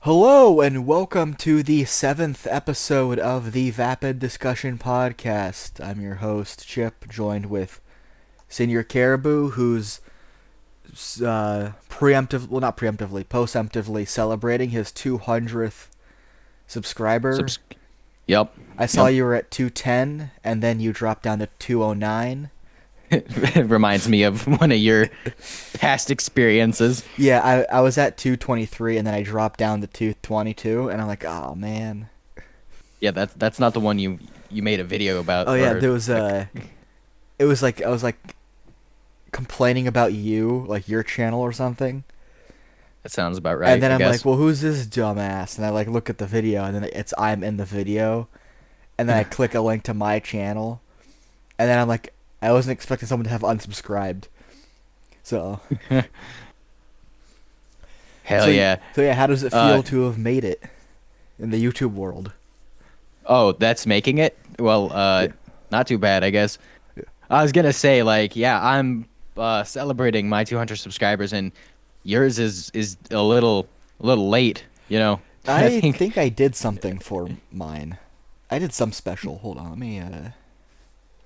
Hello and welcome to the 7th episode of the Vapid Discussion Podcast. I'm your host, Chip, joined with Senior Caribou, who's not preemptively, postemptively celebrating his 200th subscriber. Subs- yep. I saw Yep. you were at 210, and then you dropped down to 209. It reminds me of one of your past experiences. Yeah, I was at 223, and then I dropped down to 222, and I'm like, oh man. Yeah, that's not the one you made a video about Oh yeah, or there was it was like I was like complaining about you, like your channel or something. that sounds about And right, then I I'm like, guess. well, who's this dumbass? And I like look at the video, and then it's I'm in the video, and then I click a link to my channel, and then I'm like, I wasn't expecting someone to have unsubscribed. So, Hell so, yeah. so yeah, how does it Uh feel to have made it in the YouTube world? oh, that's making it? Well, Yeah, not too bad, I guess. yeah. I was gonna say, like, yeah, I'm celebrating my 200 subscribers, and yours is a little late, you know. I I think think I did something for mine. I did some special. Hold on, let me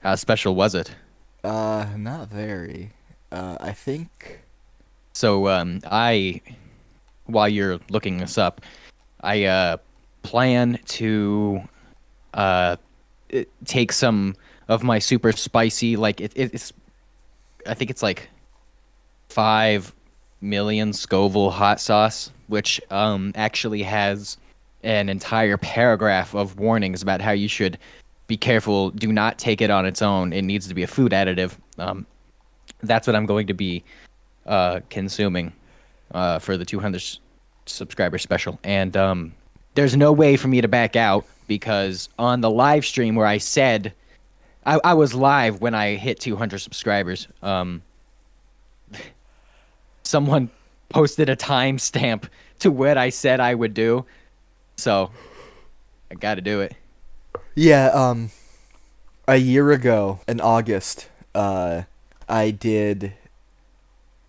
how special was it? not very. I think. So I while you're looking this up, I plan to uh take some of my super spicy, like it's I think it's like 5 million Scoville hot sauce, which actually has an entire paragraph of warnings about how you should be careful, do not take it on its own. It needs to be a food additive. That's what I'm going to be consuming for the 200 subscriber special. And there's no way for me to back out because on the live stream where I said I was live when I hit 200 subscribers, someone posted a timestamp to what I said I would do. So I got to do it. Yeah. A year ago in August, I did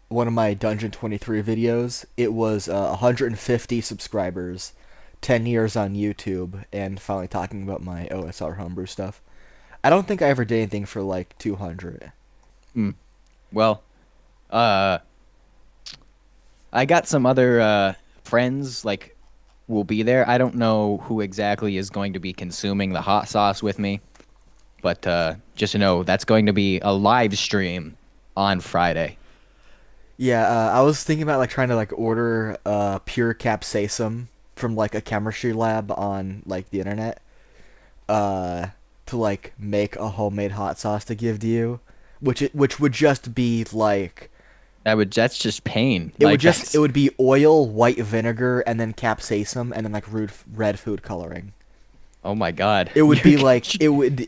one of my Dungeon 23 videos. It was 150 subscribers, 10 years on YouTube, and finally talking about my OSR homebrew stuff. I don't think I ever did anything for like 200. Mm. Well, uh, I got some other friends like will be there. I don't know who exactly is going to be consuming the hot sauce with me, but just to know that's going to be a live stream on Friday. Yeah, I was thinking about like trying to like order pure capsaicin from like a chemistry lab on like the internet, uh, to like make a homemade hot sauce to give to you, which would just be like That's just pain. it would Like just it that's would be oil, white vinegar, and then capsaicin, and then like red food coloring. oh my God. It would be like it would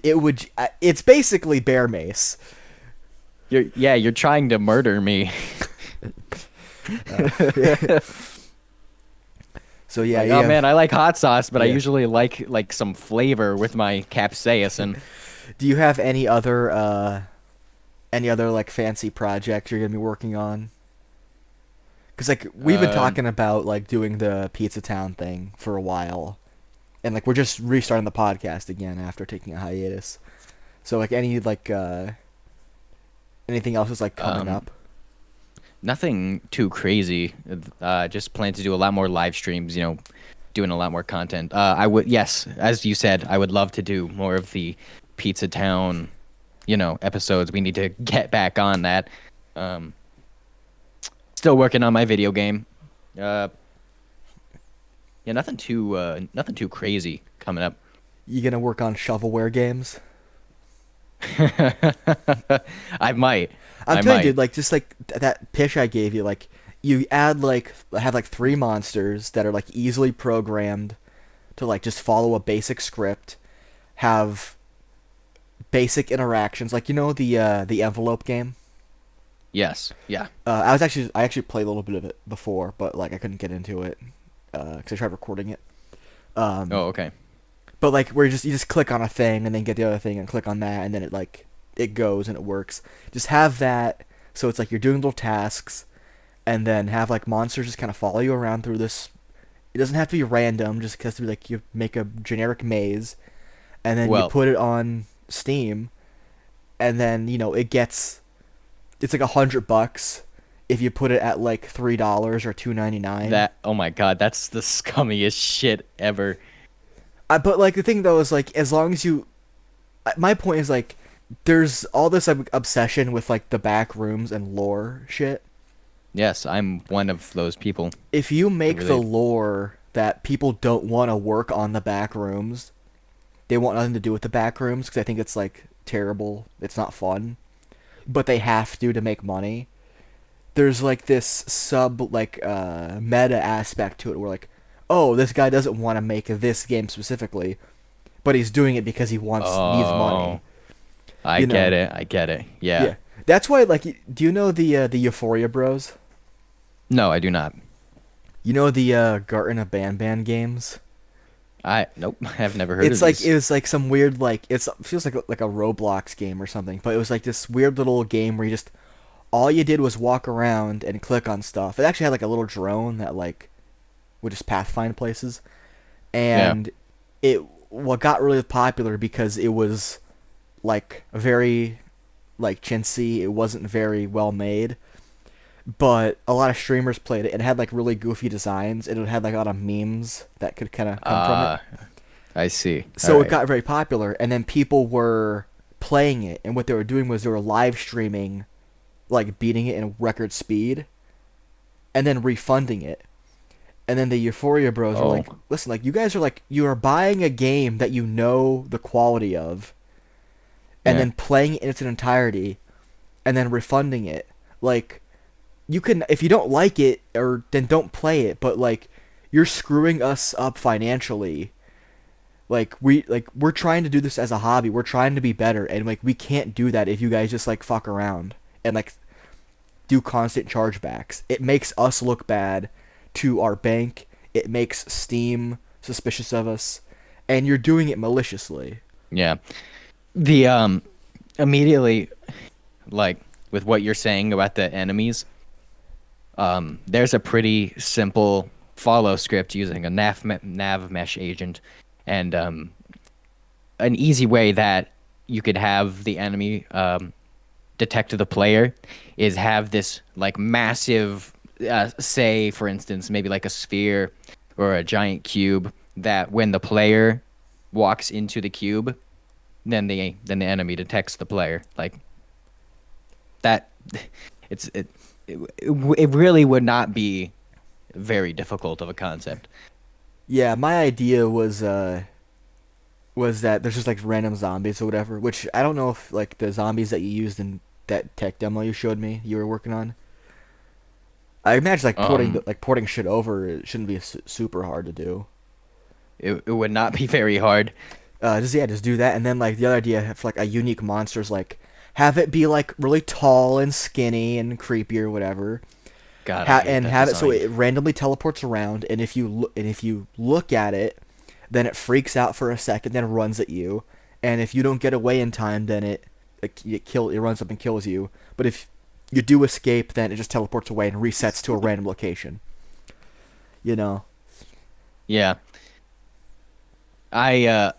it's basically bear mace. You're trying to murder me. So yeah, Like, you oh have man, I like hot sauce, but I yeah. usually like some flavor with my capsaicin. Do you have any other like fancy projects you're gonna be working on? Because like we've been Um, talking about like doing the Pizza Town thing for a while, and like we're just restarting the podcast again after taking a hiatus. So like anything else is like coming um, up? Nothing too crazy. Just plan to do a lot more live streams, doing a lot more content. I would, yes, as you said, I would love to do more of the Pizza Town, episodes. We need to get back on that. Um, Still working on my video game. Uh, yeah, nothing too crazy coming up. You gonna work on shovelware games? I might. I'm I telling you, might. dude, like just like that pitch I gave you, like you add like have like three monsters that are like easily programmed to like just follow a basic script, have basic interactions, like the envelope game. Yes. Yeah. I actually played a little bit of it before, but like I couldn't get into it because I tried recording it. Um, Oh, okay. but like where you just click on a thing and then get the other thing and click on that and then it goes and it works. Just have that so it's like you're doing little tasks and then have like monsters just kind of follow you around through this It doesn't have to be random. Just has to be like you make a generic maze, and then you Well, put it on Steam, and then it's like $100 if you put it at like $3 or $2.99. that oh my God, that's the scummiest shit ever. But like the thing though is like as long as you, my point is like there's all this obsession with like the back rooms and lore shit. Yes, I'm one of those people. If you I make the relate. lore that people don't want to work on the back rooms, they want nothing to do with the back rooms because I think it's like terrible. It's not fun, but they have to make money. There's like this sub like meta aspect to it where like, oh, this guy doesn't want to make this game specifically, but he's doing it because he wants needs Oh, money. I You get know? it. I get it. Yeah. Yeah. That's why like do you know the Euphoria Bros? No, I do not. You know the Garten of Banban games? I nope. I've never heard of It's like these. it was like some weird like it feels like a Roblox game or something, but it was like this weird little game where you just all you did was walk around and click on stuff. It actually had like a little drone that like would just pathfind places, Yeah. and it what got really popular because it was like very like chintzy. It wasn't very well made, but a lot of streamers played it and it had like really goofy designs and it had like a lot of memes that could kind of come from it. Uh, I see. All So it right. got very popular, and then people were playing it, and what they were doing was they were live streaming, like beating it in record speed, and then refunding it. And then the Euphoria Bros were Oh. like, "Listen, like you guys are like you are buying a game that you know the quality of, and Yeah. then playing it in its entirety, and then refunding it. Like you can, if you don't like it, or then don't play it. But like you're screwing us up financially. We're trying to do this as a hobby. We're trying to be better, and like we can't do that if you guys just like fuck around and like do constant chargebacks. It makes us look bad to our bank. It makes Steam suspicious of us, and you're doing it maliciously." Yeah. The immediately like with what you're saying about the enemies, there's a pretty simple follow script using a nav mesh agent, and an easy way that you could have the enemy detect the player is have this like massive, say for instance, maybe like a sphere or a giant cube that when the player walks into the cube, then the enemy detects the player like that. It's it really would not be very difficult of a concept. Yeah, my idea was that there's just like random zombies or whatever, which I don't know if like the zombies that you used in that tech demo you showed me you were working on. I imagine like Um, porting shit over it shouldn't be super hard to do. it would not be very hard. Just do that, and then like the other idea for like a unique monster is like have it be like really tall and skinny and creepy or whatever. God, I hate And that have it so design. it randomly teleports around, and if you look at it, then it freaks out for a second, then runs at you, and if you don't get away in time, then it runs up and kills you. But if you do escape, then it just teleports away and resets to a random location. You know? Yeah, I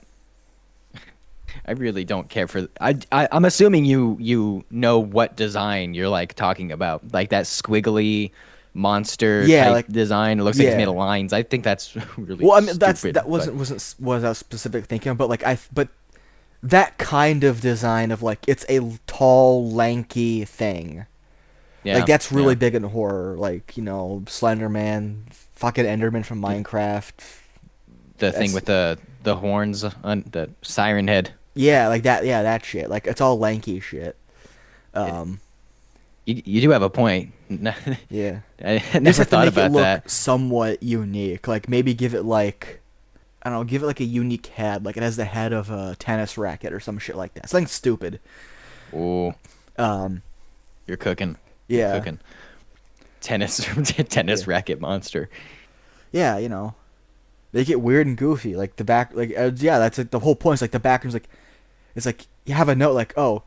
I really don't care for. I'm assuming you know what design you're like talking about, like that squiggly monster Yeah, type like design. It looks like it's made yeah. of lines. I think that's really Well, I mean stupid. that But wasn't what I was specific thinking of, but but that kind of design of like it's a tall, lanky thing. Like yeah, that's really yeah, big in horror. Like Slender Man, fucking Enderman from the, Minecraft. the thing That's with the horns on the siren head. yeah, like that. Yeah, that shit. Like it's all lanky shit. It, Um, you do have a point. yeah. I You just never have to thought make it about look that. somewhat unique. Like maybe give it like I don't know, give it like a unique head. Like it has the head of a tennis racket or some shit like that. Something stupid. Oh, Um, you're cooking. You're yeah, cooking. Tennis tennis yeah, racket monster. yeah. Make it weird and goofy. Like the back, like yeah, that's like the whole point. Is like the background's like it's like you have a note like oh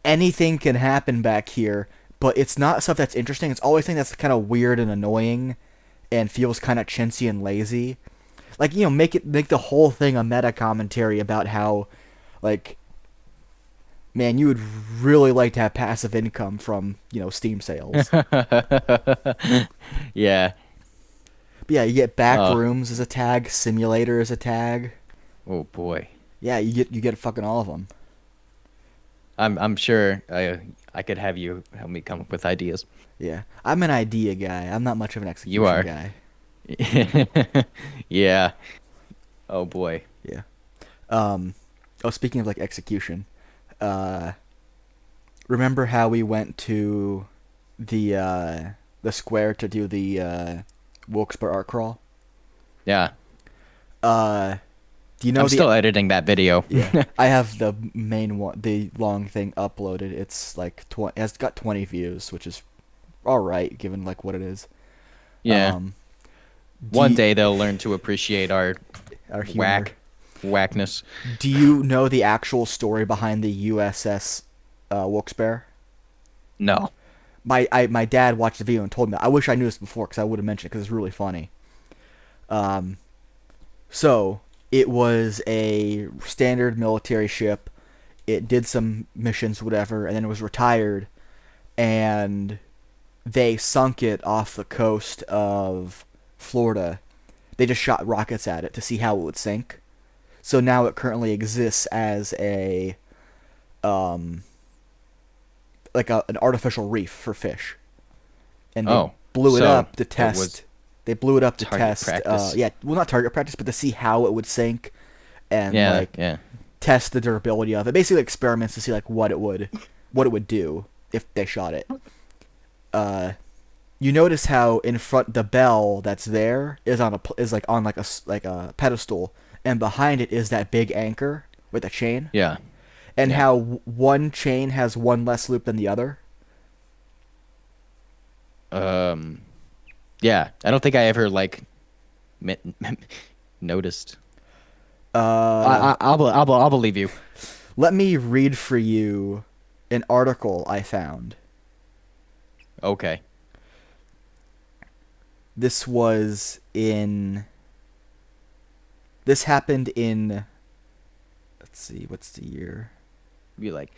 anything can happen back here, but it's not stuff that's interesting. It's always thing that's kind of weird and annoying, and feels kind of chintzy and lazy. Like, make the whole thing a meta commentary about how, like, man, you would really like to have passive income from, Steam sales. Yeah. But yeah, you get back Oh. rooms as a tag, simulator as a tag. Oh boy. Yeah, you get fucking all of them. I'm sure I could have you help me come up with ideas. Yeah, I'm an idea guy. I'm not much of an You execution are. guy. Yeah. Oh boy. Yeah. Um. Oh, speaking of like execution, uh, remember how we went to the square to do the Wilkes-Barre art crawl? Yeah. Uh, do you know I'm the? still editing that video. Yeah, I have the main one, the long thing uploaded. It's like it's got 20 views, which is all right given like what it is. Yeah. Um, do One you, day they'll learn to appreciate our our humor. whackness. Do you know the actual story behind the USS Wilkes-Barre? No. My dad watched the video and told me. I wish I knew this before because I would have mentioned it because it's really funny. Um, so it was a standard military ship. It did some missions, whatever, and then it was retired. And they sunk it off the coast of Florida. They just shot rockets at it to see how it would sink. So now it currently exists as a um an artificial reef for fish. And they Oh. blew it So up to it was test. They blew it up to target test. practice. Yeah, well, not target practice, but to see how it would sink and Yeah, like yeah. test the durability of it. Basically, experiments to see like what it would do if they shot it. Uh, you notice how in front the bell that's there is like on like a pedestal, and behind it is that big anchor with a chain, Yeah. and Yeah. how one chain has one less loop than the other. Um yeah, I don't think I ever like mi- noticed. Uh, I'll believe you. Let me read for you an article I found. Okay. This was in. This happened in. Let's see, what's the year? Be like,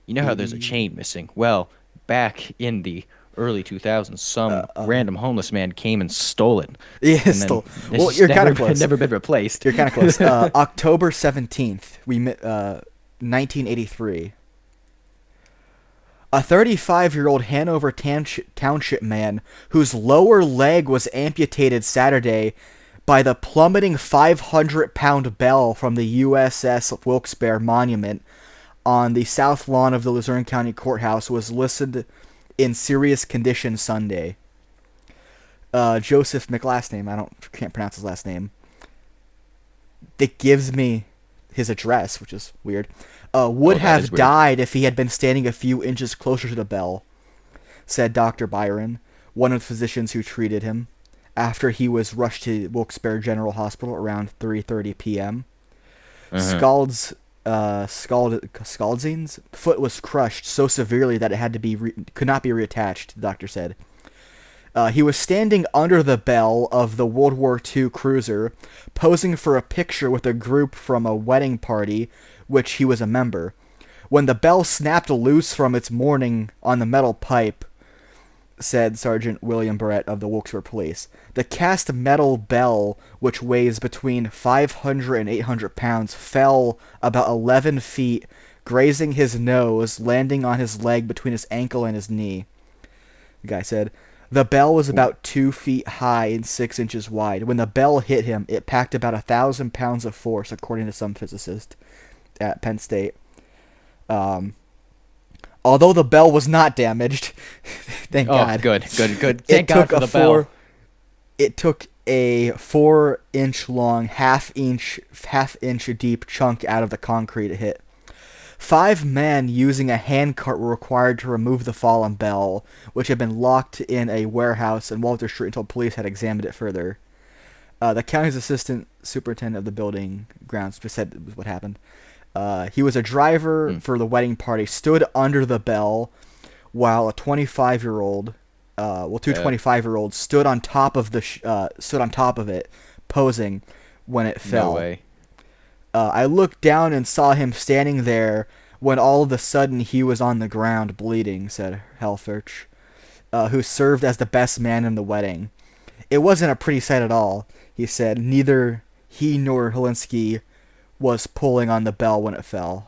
you know how there's a 80. chain missing? Well, back in the early 2000s, some random homeless man came and stole it, Yeah, and then still. it's Well, just you're kind of never close. never been replaced. You're kind of close. October 17th, 1983. A 35-year-old Hanover Township man whose lower leg was amputated Saturday by the plummeting 500-pound bell from the USS Wilkes-Barre Monument on the south lawn of the Luzerne County Courthouse was listed in serious condition Sunday. Joseph McLast name, can't pronounce his last name. It gives me his address, which is weird. Would Oh, that is have weird. died if he had been standing a few inches closer to the bell, said Dr. Byron, one of the physicians who treated him, after he was rushed to Wilkes-Barre General Hospital around 3:30 p.m. Uh-huh. Scaldzin's foot was crushed so severely that it had to could not be reattached, the doctor said. He was standing under the bell of the World War II cruiser, posing for a picture with a group from a wedding party, which he was a member, when the bell snapped loose from its mooring on the metal pipe, said Sergeant William Barrett of the Wilkes-Barre Police. The cast metal bell, which weighs between 500 and 800 pounds, fell about 11 feet, grazing his nose, landing on his leg between his ankle and his knee. The guy said, the bell was about 2 feet high and 6 inches wide. When the bell hit him, it packed about 1,000 pounds of force, according to some physicist at Penn State. Although the bell was not damaged, thank Oh, God. good. Thank God for the bell. It took a 4-inch long, half-inch deep chunk out of the concrete it hit. 5 men using a handcart were required to remove the fallen bell, which had been locked in a warehouse in Walter Street until police had examined it further. The county's assistant superintendent of the building grounds just said it was what happened. He was a driver for the wedding party, stood under the bell while a 25-year-old two Yeah. 25-year-olds stood on top of stood on top of it, posing when it No fell. way. I looked down and saw him standing there when all of a sudden he was on the ground bleeding, said Helfrich, who served as the best man in the wedding. It wasn't a pretty sight at all, he said. Neither he nor Helinski was pulling on the bell when it fell.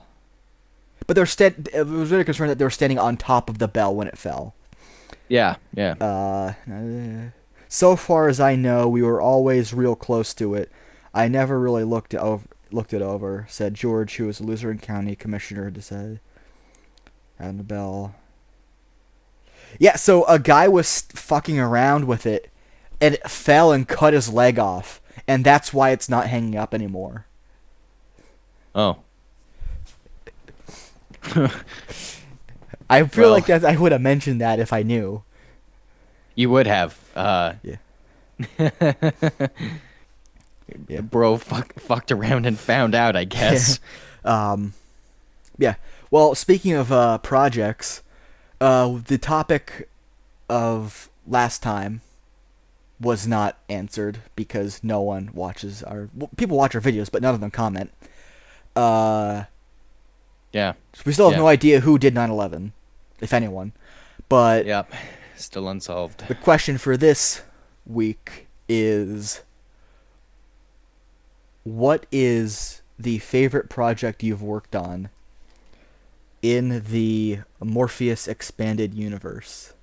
But it was really concerned that they were standing on top of the bell when it fell. Yeah, yeah. Uh, so far as I know, we were always real close to it. I never really looked it over, said George, who was Luzerne County Commissioner, to say. And the bell. Yeah, so a guy was fucking around with it, and it fell and cut his leg off, and that's why it's not hanging up anymore. Oh. I feel Well, like that I would have mentioned that if I knew. you would have. Yeah. Yeah. Bro fucked around and found out, I guess. Um, yeah. Well, speaking of projects, the topic of last time was not answered because no one watches people watch our videos, but none of them comment. Uh, Yeah. so we still have Yeah. no idea who did 9/11, if anyone. But Yep. Still unsolved. the question for this week is, what is the favorite project you've worked on in the Morpheus expanded universe?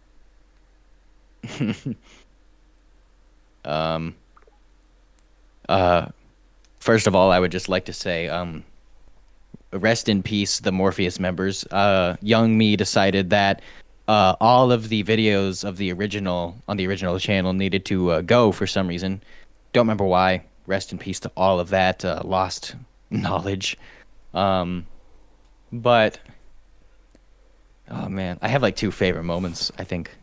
Um uh First of all, I would just like to say rest in peace the Morpheus members. Young me decided that all of the videos of the original channel needed to go for some reason. Don't remember why. Rest in peace to all of that lost knowledge. Um, but oh man, I have like two favorite moments, I think.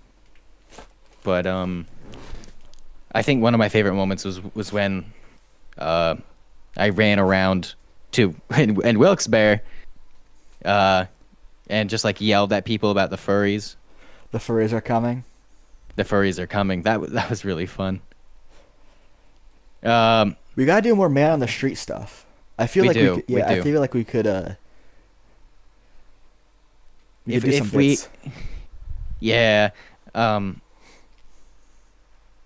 But I think one of my favorite moments was when I ran around to in Wilkes-Barre and just like yelled at people about the furries. The furries are coming. The furries are coming. That was really fun. We gotta do more man on the street stuff. I feel We like do, could, we yeah, I do. feel like we could do some If we bits. Yeah, um,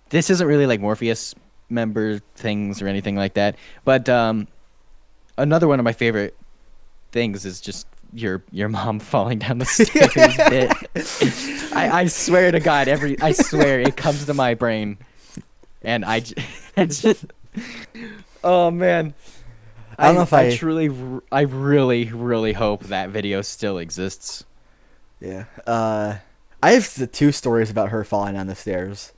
this isn't really like Morpheus member things or anything like that. But another one of my favorite things is just your mom falling down the stairs bit. I swear to God, I swear it comes to my brain, and it's just, oh man, I don't know if I really hope that video still exists. yeah. I have the two stories about her falling down the stairs.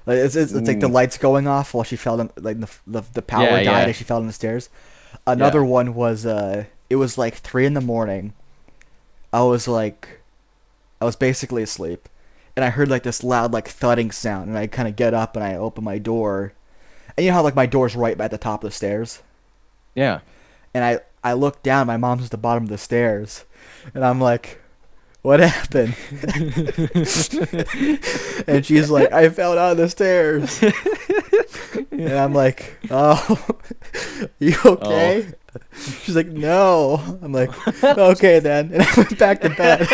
Like it's like the Ooh. lights going off while she fell down, like the power Yeah, died yeah, as she fell down the stairs. yeah. Another one was it was like 3 in the morning. I was like, I was basically asleep, and I heard like this loud like thudding sound, and I kind of get up and I open my door, and you know how like my door's right at the top of the stairs, Yeah. and I look down, my mom's at the bottom of the stairs, and I'm like, what happened? And she's like, I fell down the stairs. And I'm like, oh, you Oh. okay? She's like, no. I'm like, okay then. And I went back to bed.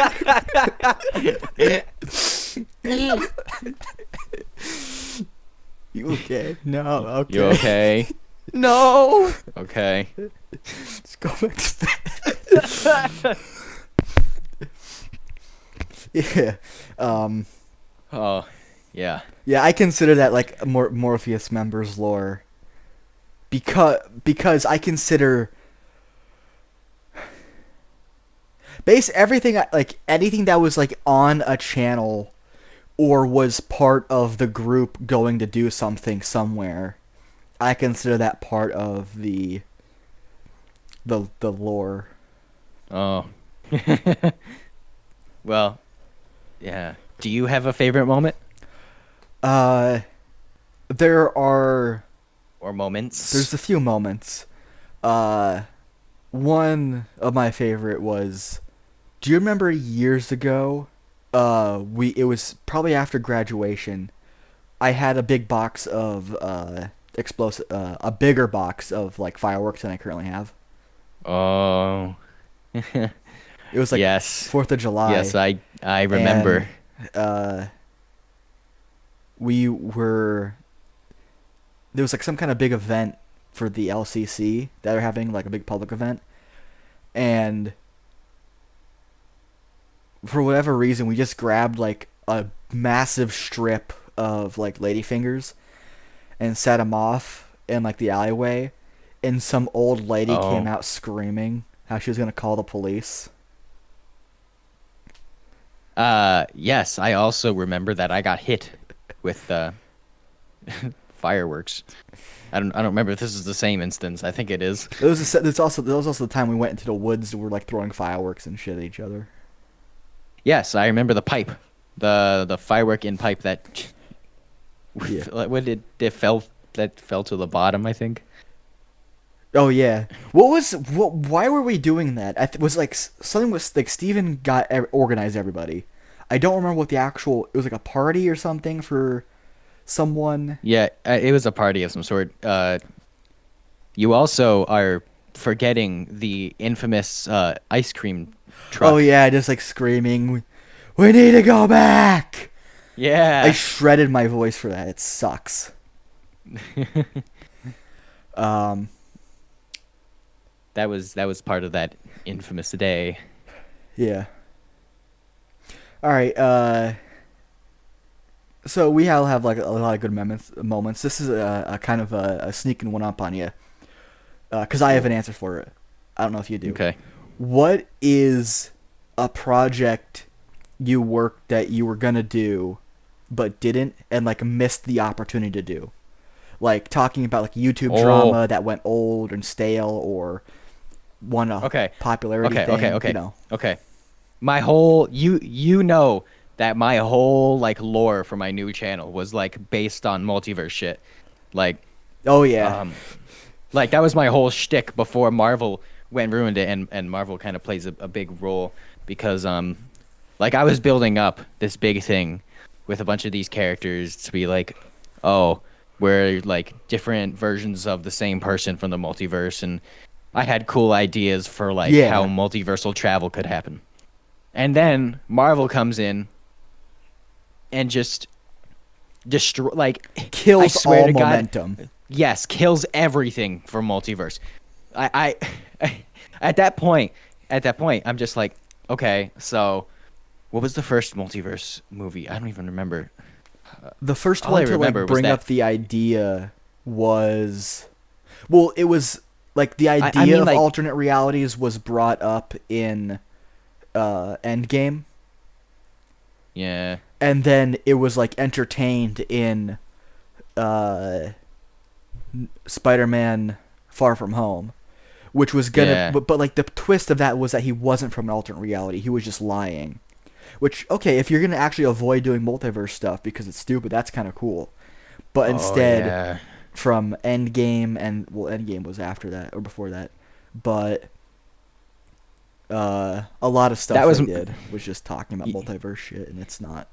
You okay? No, okay. You okay? No. Okay. Let's go back to bed. Yeah. Oh, yeah. Yeah, I consider that like Morpheus members lore. Because I consider everything like anything that was like on a channel or was part of the group going to do something somewhere. I consider that part of the lore. Oh. Well, yeah. Do you have a favorite moment Uh, there are or moments? there's a few moments. Uh, one of my favorite was. Do you remember years ago? it was probably after graduation. I had a big box of explosive, a bigger box of like fireworks than I currently have. Oh, It was like yes, 4th of yes, July, I remember. and uh, we were there was like some kind of big event for the LCC that are having like a big public event, and for whatever reason we just grabbed like a massive strip of like ladyfingers and set them off in like the alleyway, and some old lady came Oh, out screaming how she was gonna call the police. yes, I also remember that I got hit with fireworks. I don't remember if this is the same instance. I think it is. There was also the time we went into the woods and were like throwing fireworks and shit at each other. Yes, I remember the pipe, the firework in pipe that Yeah. what did it fell that fell to the bottom, I think. Oh yeah. What was what? Why were we doing that? Was like something was like Steven got organized everybody. I don't remember what the actual. It was like a party or something for someone. Yeah, it was a party of some sort. You also are forgetting the infamous ice cream Oh truck. yeah, just like screaming, "We need to go back!" I Yeah. shredded my voice for that. It sucks. Um. That was part of that infamous day. Yeah. All right. So we all have like a lot of good moments. This is a kind of a sneaking one up on you, because I have Ooh. an answer for it. I don't know if you do. Okay. What is a project you worked that you were gonna do, but didn't, and like missed the opportunity to do? Like talking about like YouTube Oh. drama that went old and stale, or won a Okay. popularity Okay. Okay. thing. You Okay. know. Okay. My whole you know that my whole like lore for my new channel was like based on multiverse shit. Like Oh yeah. um like that was my whole shtick before Marvel went and ruined it, and Marvel kind of plays a big role because like I was building up this big thing with a bunch of these characters to be like, oh, we're like different versions of the same person from the multiverse, and I had cool ideas for like how Yeah. multiversal travel could happen. And then Marvel comes in and just destroy like I Kills swear all to God, momentum. yes, kills everything for multiverse. I at that point, I'm just like, okay, so what was the first multiverse movie? I don't even remember. The first All I one to remember like was bring that up the idea was, well, it was like the I idea mean of like alternate realities was brought up in Endgame, yeah, and then it was like entertained in uh Spider-Man Far From Home, which was gonna, yeah. but like the twist of that was that he wasn't from an alternate reality, he was just lying. Which, okay, if you're gonna actually avoid doing multiverse stuff because it's stupid, that's kind of cool. But Oh instead, yeah. from Endgame, and well, Endgame was after that or before that, but a lot of That stuff was they did was just talking about multiverse shit, and it's not.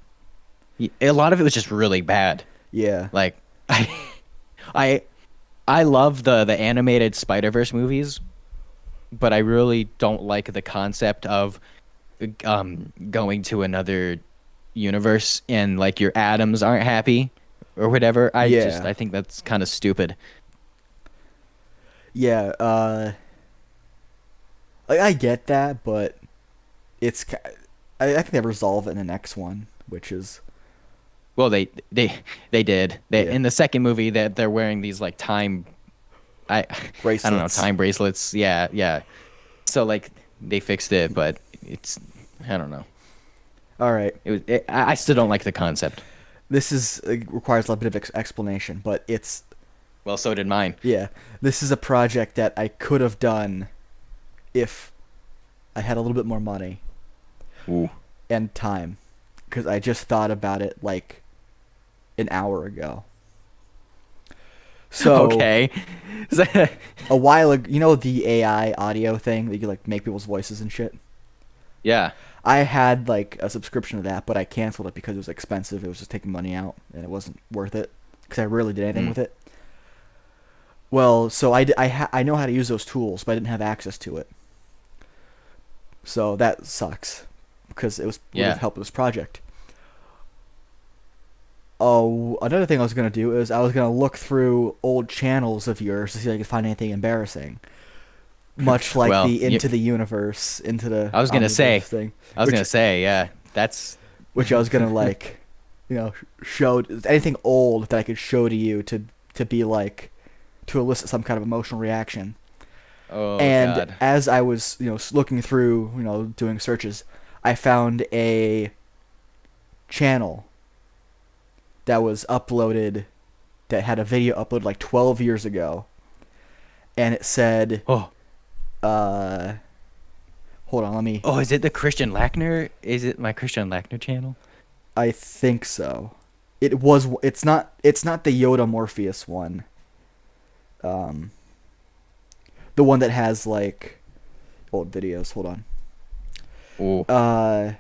a lot of it was just really bad. Yeah, Like I I I love the animated Spider-Verse movies, but I really don't like the concept of going to another universe and like your atoms aren't happy or whatever. yeah, I think that's kind of stupid. yeah. I get that, but it's I think they resolve it in the next one, which is Well, they did. They yeah, in the second movie that they're wearing these like time I I don't know, bracelets. time bracelets. Yeah, yeah. So like they fixed it, but it's I don't know. All right, I still don't like the concept. this is requires a little bit of explanation, but it's Well, so did mine. yeah, this is a project that I could have done if I had a little bit more money Ooh. and time, because I just thought about it like an hour ago. So Okay. a while ago, you know the AI audio thing that you like make people's voices and shit. Yeah. I had like a subscription to that, but I canceled it because it was expensive. It was just taking money out, and it wasn't worth it because I rarely did anything Hmm. with it. Well, so I know how to use those tools, but I didn't have access to it. So that sucks because would have Yeah. helped with this project. Oh, another thing I was gonna do is I was gonna look through old channels of yours to see if I could find anything embarrassing, much like Well, the Into the Universe, Into the I was gonna Omniverse say, thing, I was which gonna say, yeah, that's I was gonna like, show anything old that I could show to you to be like to elicit some kind of emotional reaction. oh And God. as I was looking through doing searches, I found a channel that was uploaded that had a video uploaded like 12 years ago, and it said, Oh, uh, hold on, let me. oh, is it the Christian Lackner? Is it my Christian Lackner channel? I think so. It was. It's not. It's not the Yoda Morpheus one. Um, the one that has like old videos. Hold on. Oh, Uh,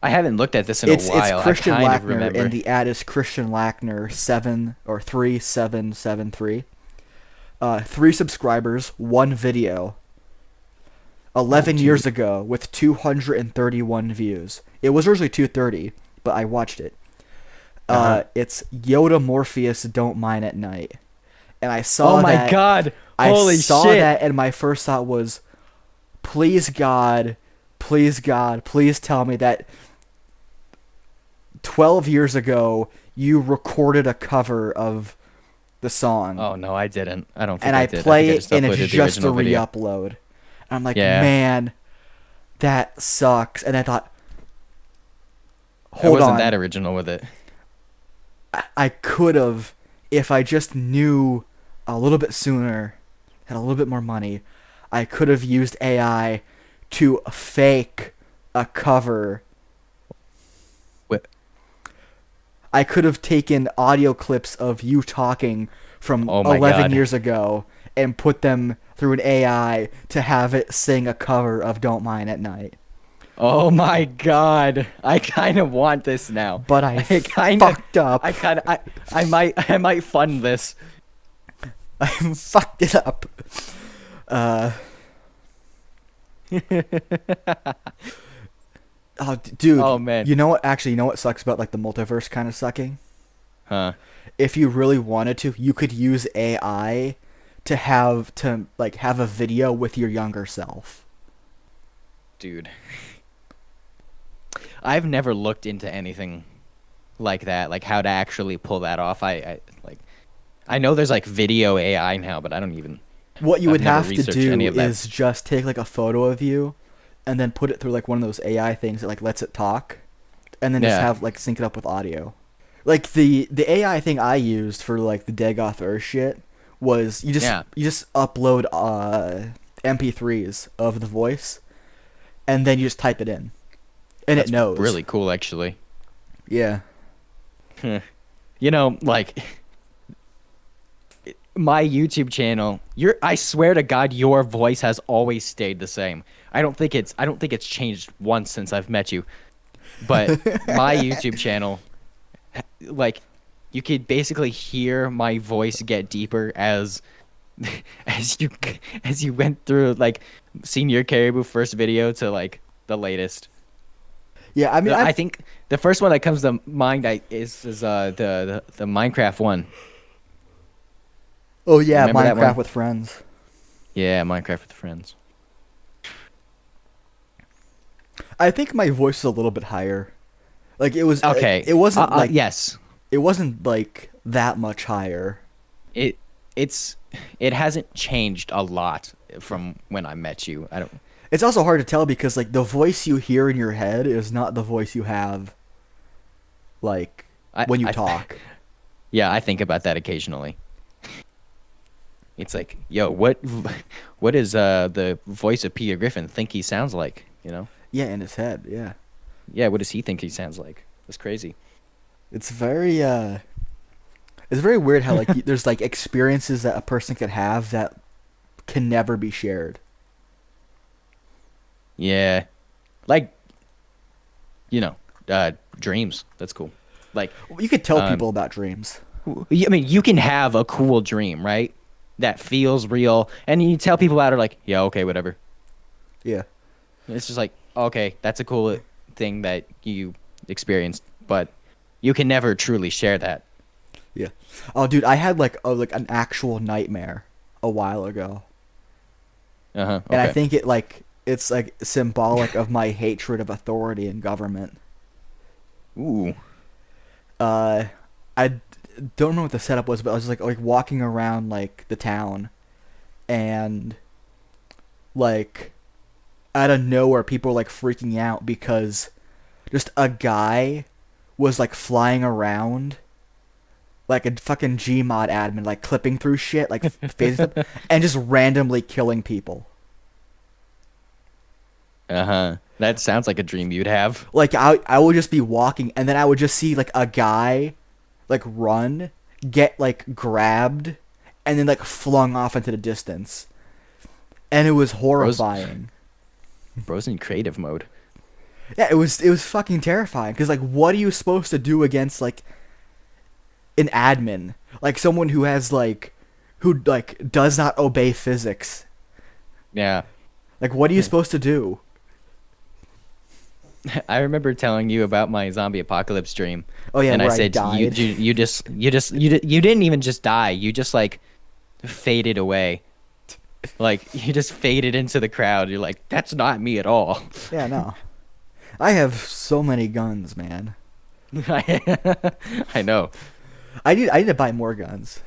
I haven't looked at this in a it's while. I Christian kind of Lackner, and remember. the ad is Christian Lackner 3773. 3 subscribers, 1 video. 11 Dude. years ago with 231 views. It was originally 230, but I watched it. Uh-huh. It's Yoda Morpheus Don't Mine at Night. And Oh my God. I Holy saw shit. that and my first thought was, please God, please God, please tell me that 12 years ago you recorded a cover of the song Oh no, I didn't. I don't and think I I did. I think play I it just and it's uploaded the just a original video. re-upload. And I'm like, Yeah. man, that sucks. And I thought, I hold wasn't that on, original with it. I could have, if I just knew a little bit sooner, had a little bit more money, I could have used AI to fake a cover. Wh- I could have taken audio clips of you talking from Oh my 11 God. years ago and put them through an AI to have it sing a cover of Don't Mine at Night. Oh my God. I kind of want this now. But I I kind of fucked up. I might fund this. I fucked it up. Uh, oh, Oh dude, man. you know what? Actually, you know what sucks about like the multiverse kind of sucking? Huh. If you really wanted to, you could use AI to like have a video with your younger self. Dude. I've never looked into anything like that, like how to actually pull that off. I like I know there's like video AI now, but I don't even What you I've would never have to researched any do of that. is just take like a photo of you and then put it through like one of those AI things that like lets it talk and then just Yeah. have like sync it up with audio. Like the AI thing I used for like the Dagoth Earth shit was Yeah. you just upload MP3s of the voice and then you just type it in and it That's knows. really cool actually. Yeah. You know, like my YouTube channel, I swear to God, your voice has always stayed the same. I don't think it's changed once since I've met you. But my YouTube channel, like you could basically hear my voice get deeper as as you as you went through like Senior Caribou first video to like the latest. Yeah, I mean I I think the first one that comes to mind is the Minecraft one. oh You yeah, remember that Minecraft one? with friends. Yeah, Minecraft with friends. I think my voice is a little bit higher. Like Okay. Yes. it wasn't like that much higher. It it's it hasn't changed a lot from when I met you. I don't. It's also hard to tell because like the voice you hear in your head is not the voice you have like I when you I talk. yeah, I think about that occasionally. It's like, yo, what is the voice of Peter Griffin think he sounds like? You know? Yeah, in his head. Yeah. Yeah, what does he think he sounds like? That's crazy. It's very it's very weird how like there's like experiences that a person could have that can never be shared. Yeah, like you know, dreams. That's cool. Like, You could tell um, people about dreams. I mean, you can have a cool dream, right? That feels real, and you tell people about it, like, yeah, okay, whatever. Yeah. It's just like, okay, that's a cool thing that you experienced, but you can never truly share that. Yeah. Oh, dude, I had like an actual nightmare a while ago, Uh-huh. and I Okay. think it's like symbolic of my hatred of authority and government. Ooh. Uh, I don't know what the setup was, but I was like walking around like the town, and like out of nowhere, people were like freaking out because just a guy was like flying around like a fucking Gmod admin, like clipping through shit, like phasing stuff, and just randomly killing people. Uh-huh. That sounds like a dream you'd have. Like I would just be walking, and then I would just see like a guy, like run, get like grabbed, and then like flung off into the distance, and it was Bro's horrifying. bro's in creative mode. Yeah, it was fucking terrifying because like what are you supposed to do against like an admin, like someone who has like who like does not obey physics? Yeah. Like what are you supposed to do? I remember telling you about my zombie apocalypse dream, Oh yeah, and I where I said died. you didn't even just die. You just like faded away. Like you just faded into the crowd. You're like, that's not me at all. Yeah, no. I have so many guns, man. I know. I need to buy more guns.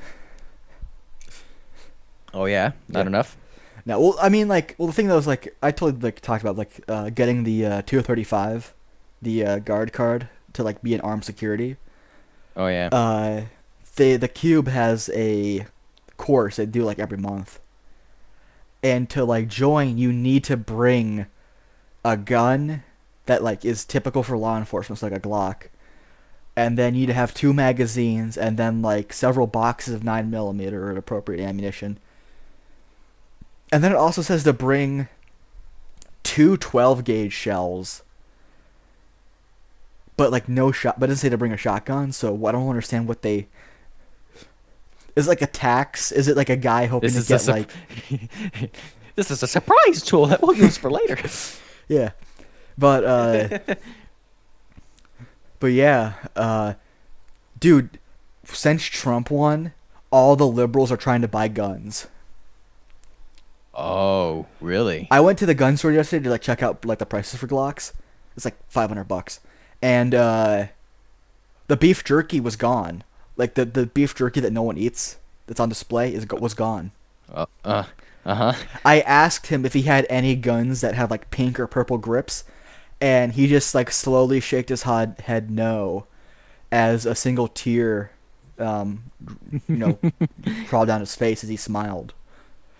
Oh yeah, Yeah. not enough. No, well, I mean, like, well, the thing that was like, I totally like talked about like getting the 235, the guard card to like be an armed security. Oh yeah. Uh, the cube has a course they do like every month, and to like join, you need to bring a gun that like is typical for law enforcement, so like a Glock, and then you need to have two magazines, and then like several boxes of 9mm or appropriate ammunition. And then it also says to bring two 12 gauge shells, but like no shot. But it doesn't say to bring a shotgun. So I don't understand what they. Is it like a tax? Is it like a guy hoping This to is a get like this is a surprise tool that we'll use for later. yeah? But but yeah, dude, since Trump won, all the liberals are trying to buy guns. Oh, really? I went to the gun store yesterday to like check out like the prices for Glocks. It's like $500, and the beef jerky was gone. Like the beef jerky that no one eats that's on display was gone. Uh, uh, uh-huh. I asked him if he had any guns that have like pink or purple grips, and he just like slowly shaked his head no, as a single tear, um, you know, crawled down his face as he smiled.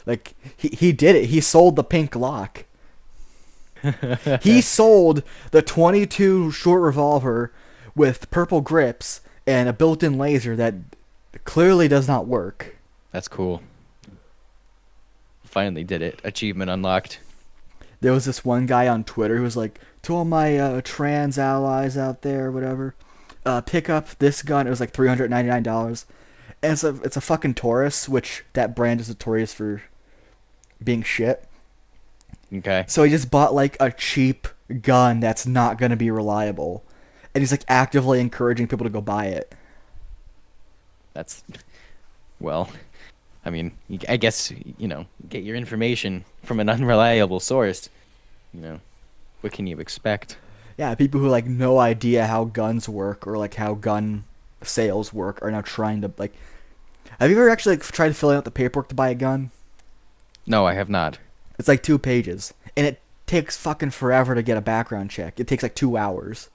Like he did it. He sold the pink lock. He sold the 22 short revolver with purple grips and a built-in laser that clearly does not work. That's cool. Finally did it. Achievement unlocked. There was this one guy on Twitter who was like, to all my trans allies out there, whatever, pick up this gun. It was like $399, and it's a fucking Taurus, which that brand is notorious for being shit. Okay. So he just bought like a cheap gun that's not gonna be reliable, and he's like actively encouraging people to go buy it. That's well, I mean, I guess, get your information from an unreliable source. You know, what can you expect? Yeah, people who like no idea how guns work or like how gun sales work are now trying to like. Have you ever actually like, tried to fill out the paperwork to buy a gun? No, I have not. It's like 2 pages, and it takes fucking forever to get a background check. It takes like 2 hours.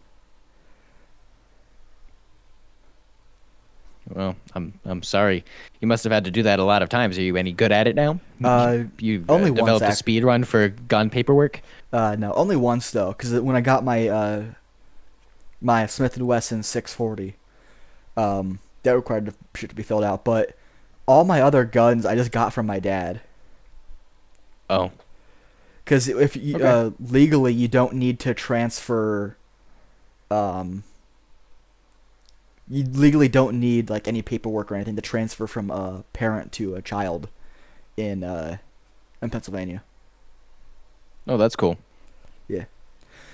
Well, I'm sorry. You must have had to do that a lot of times. Are you any good at it now? Uh, You've only once. developed a speed run for gun paperwork? No, only once though, because when I got my my Smith and Wesson 640, that required the shit to be filled out. But all my other guns I just got from my dad. Oh, Because if you, okay. legally you don't need to transfer Um, you legally don't need like any paperwork or anything to transfer from a parent to a child in Pennsylvania. Oh, that's cool. Yeah.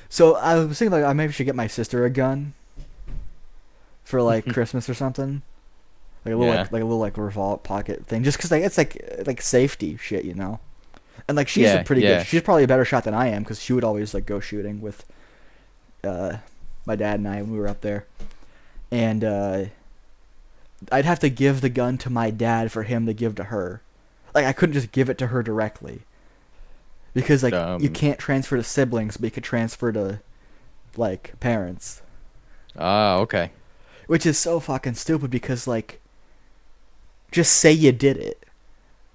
So I was thinking like I maybe should get my sister a gun for like Christmas or something. Yeah. Like a little like revolve pocket thing, just because like it's like safety shit, you know. And like she's a Yeah, pretty good. yeah. She's probably a better shot than I am because she would always like go shooting with uh my dad and I when we were up there. And I'd have to give the gun to my dad for him to give to her. Like I couldn't just give it to her directly because like you Um. can't transfer to siblings, but you could transfer to like parents, Ah, okay. which is so fucking stupid because like just say you did it.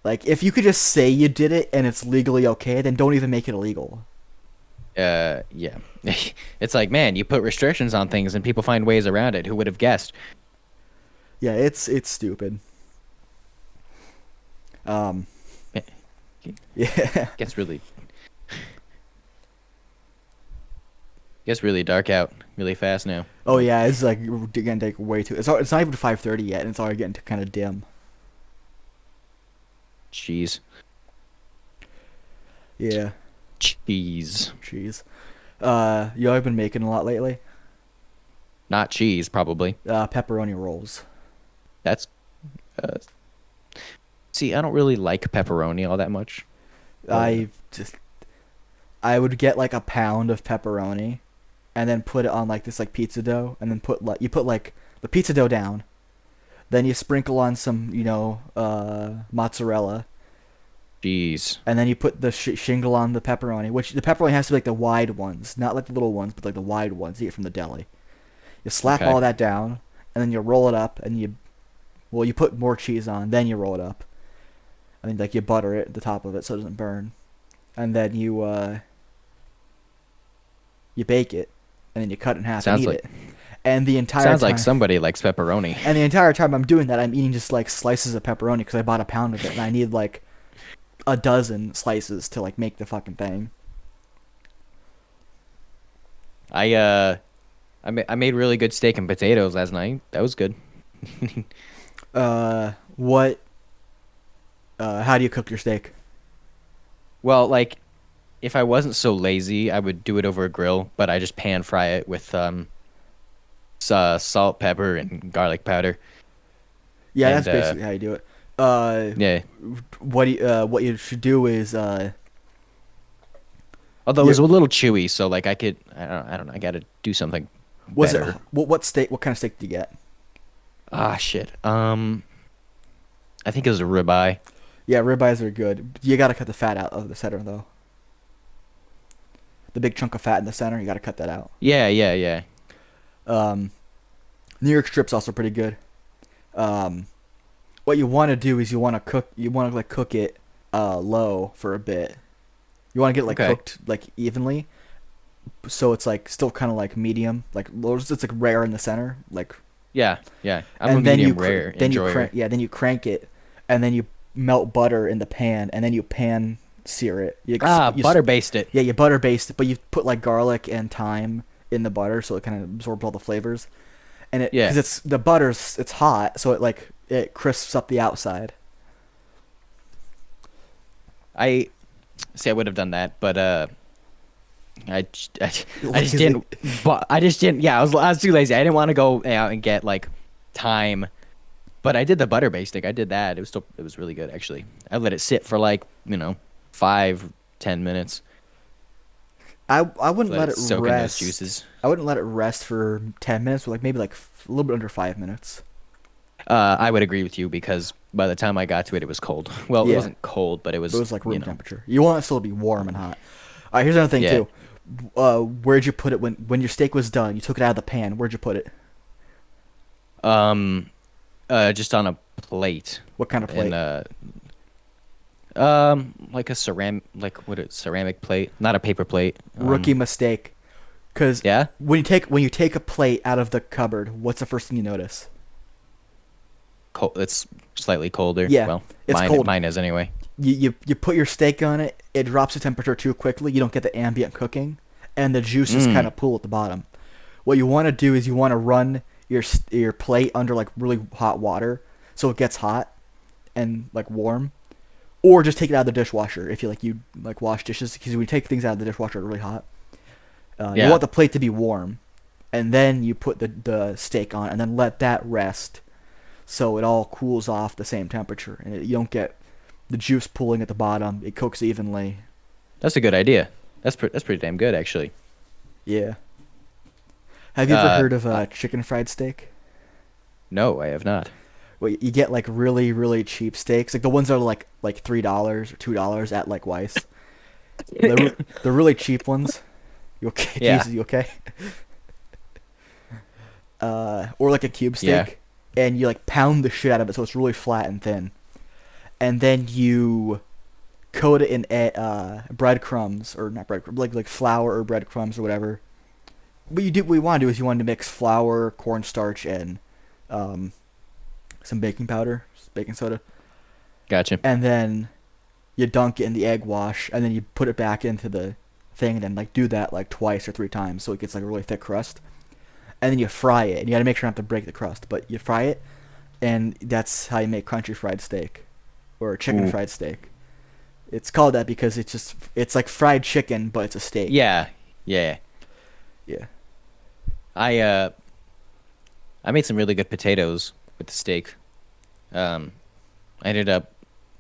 Like if you could just say you did it and it's legally okay, then don't even make it illegal. Yeah. It's like, man, you put restrictions on things and people find ways around it. Who would have guessed? Yeah, it's stupid. Um, Eh, yeah. Gets really gets really dark out really fast now. Oh yeah, it's like gonna take way too. It's not even 5:30 yet, and it's already getting kind of dim. Cheese. Yeah, Cheese. jeez. I've been making a lot lately. Not cheese, probably. Pepperoni rolls. That's uh see, I don't really like pepperoni all that much. But I just I would get like a pound of pepperoni, and then put it on like this like pizza dough, and then put like the pizza dough down. Then you sprinkle on some mozzarella, cheese. and then you put the shingle on the pepperoni, which the pepperoni has to be like the wide ones, not like the little ones, but like the wide ones you get from the deli. You slap Okay. all that down, and then you roll it up, and you put more cheese on, then you roll it up, and then like you butter it at the top of it so it doesn't burn, and then you bake it, and then you cut it in half and Sounds eat like it. And the entire sounds time, like somebody likes pepperoni. and the entire time I'm doing that, I'm eating just like slices of pepperoni because I bought a pound of it, and I need like a dozen slices to like make the fucking thing. I made really good steak and potatoes last night. That was good. What? How do you cook your steak? Well, like if I wasn't so lazy, I would do it over a grill, but I just pan fry it with salt, pepper, and garlic powder. Yeah, And that's basically how you do it. Uh, yeah. what you should do is Although it you was a little chewy, so like I don't know, I got to do something was it better. what steak? What kind of steak did you get? Ah, shit. I think it was a ribeye. Yeah, ribeyes are good. You gotta cut the fat out of the center though. The big chunk of fat in the center, you gotta cut that out. Yeah, yeah, yeah. Um, New York strip's also pretty good. Um, what you want to do is you want to like cook it low for a bit. You want to get it like Okay. cooked like evenly, so it's like still kind of like medium, like it's like rare in the center, like. Yeah, yeah. I'm a And then medium rare enjoyer. then you crank it, and then you melt butter in the pan, and then you pan sear it. Butter baste it. Yeah, you butter baste it, but you put like garlic and thyme in the butter, so it kind of absorbs all the flavors. And it Yeah. because it's hot, so it crisps up the outside. I see. I would have done that, but I just Lazy. didn't. But I just didn't. Yeah, I was too lazy. I didn't want to go out and get like thyme. But I did the butter basting. I did that. It was really good actually. I let it sit for like 5-10 minutes. I wouldn't Let let it it soak in those rest. juices. I wouldn't let it rest for 10 minutes, but like maybe like a little bit under 5 minutes. I would agree with you because by the time I got to it, it was cold. Well, it Yeah, wasn't cold, but it was it was like you room know. temperature. You want it still to be warm and hot. All right, here's another thing Yeah. too. Where'd you put it when your steak was done? You took it out of the pan. Where'd you put it? Um, just on a plate. What kind of plate? And like a ceramic plate, not a paper plate. Rookie mistake. Because Yeah. when you take a plate out of the cupboard, what's the first thing you notice? It's slightly colder. Yeah, Well, it's cold. mine is anyway. You put your steak on it. It drops the temperature too quickly. You don't get the ambient cooking, and the juices kind Mm. of pool at the bottom. what you want to do is you want to run your plate under like really hot water so it gets hot and like warm, or just take it out of the dishwasher if you like wash dishes, because when you take things out of the dishwasher really hot. You Yeah. want the plate to be warm, and then you put the steak on, and then let that rest so it all cools off the same temperature, and you don't get the juice pooling at the bottom. It cooks evenly. That's a good idea. That's pretty damn good, actually. Yeah. Have you ever Uh, heard of I, chicken fried steak? no, I have not. Well, you get like really really cheap steaks, like the ones that are like $3 or $2 at like Weiss. The really cheap ones. You okay? Yeah. Jesus, you okay? Or like a cube Yeah. steak, and you like pound the shit out of it so it's really flat and thin, and then you coat it in breadcrumbs, or not breadcrumbs, like flour or breadcrumbs or whatever. What you want to do is you want to mix flour, cornstarch, and um, some baking powder, baking soda, Gotcha. and then you dunk it in the egg wash, and then you put it back into the thing, and then like do that like twice or three times so it gets like a really thick crust, and then you fry it, and you got to make sure not to break the crust, but you fry it, and that's how you make crunchy fried steak, or chicken Ooh. fried steak. It's called that because it's like fried chicken, but it's a steak. Yeah. Yeah. Yeah. I uh I made some really good potatoes with the steak. Um, I ended up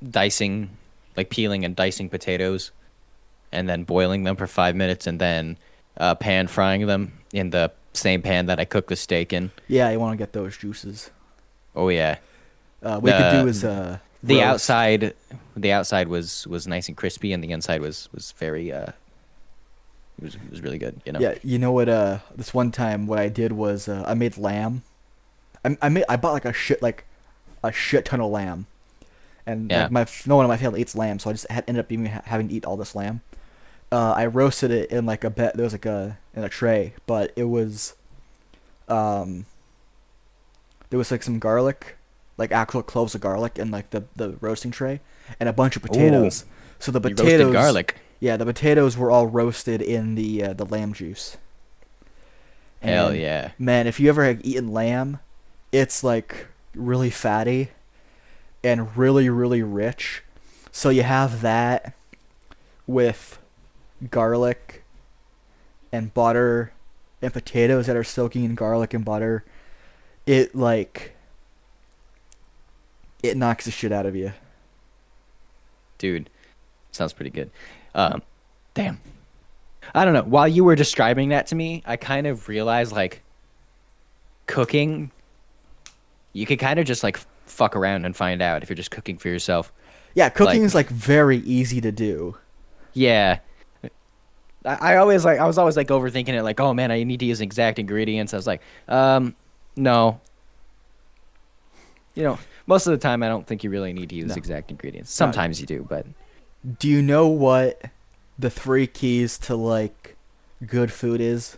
dicing, like peeling and dicing potatoes, and then boiling them for 5 minutes, and then pan frying them in the same pan that I cooked the steak in. Yeah, you want to get those juices. Oh yeah. What you could do The is the roast. outside the outside was nice and crispy, and the inside was very it was really good, you know. Yeah, you know what? This one time, what I did was I made lamb. I bought a shit ton of lamb, and like Yeah. no one in my family eats lamb, so I just ended up having to eat all this lamb. I roasted it in like a bed. There was like in a tray, but it was um there was like some garlic, like actual cloves of garlic, in like the roasting tray, and a bunch of Oh, potatoes. So the you roasted potatoes, garlic. yeah, the potatoes were all roasted in the lamb juice. Hell And yeah. man, if you ever have eaten lamb, it's like really fatty and really really rich. So you have that with garlic and butter and potatoes that are soaking in garlic and butter. It like it knocks the shit out of you. Dude, sounds pretty good. Um, damn. I don't know. While you were describing that to me, I kind of realized like cooking, you could kind of just like fuck around and find out if you're just cooking for yourself. Yeah, cooking Like, is like very easy to do. yeah. I was always like overthinking it, like, oh man, I need to use exact ingredients. I was like, no. You know, most of the time I don't think you really need to use No. exact ingredients. No. Sometimes you do, but Do you know what the three keys to like good food is?